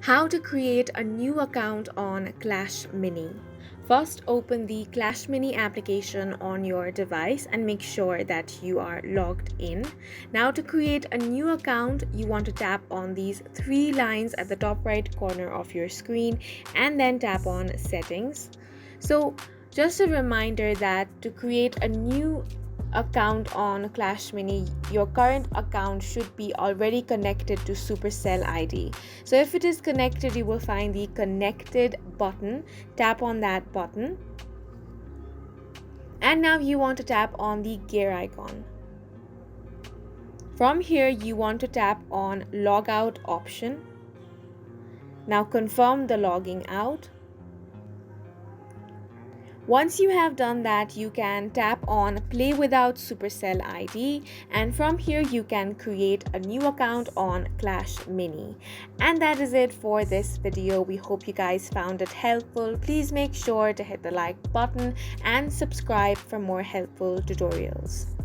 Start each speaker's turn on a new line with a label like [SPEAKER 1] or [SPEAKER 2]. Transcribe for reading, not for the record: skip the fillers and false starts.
[SPEAKER 1] How to create a new account on Clash Mini. First, open the Clash Mini application on your device and make sure that you are logged in. Now, to create a new account, you want to tap on these three lines at the top right corner of your screen and then tap on Settings. So, just a reminder that to create a new account on Clash Mini, your current account should be already connected to Supercell ID. So if it is connected, you will find the connected button. Tap on that button. And now you want to tap on the gear icon. From here, you want to tap on logout option. Now confirm the logging out. Once you have done that, you can tap on Play Without Supercell ID, and from here you can create a new account on Clash Mini. And that is it for this video. We hope you guys found it helpful. Please make sure to hit the like button and subscribe for more helpful tutorials.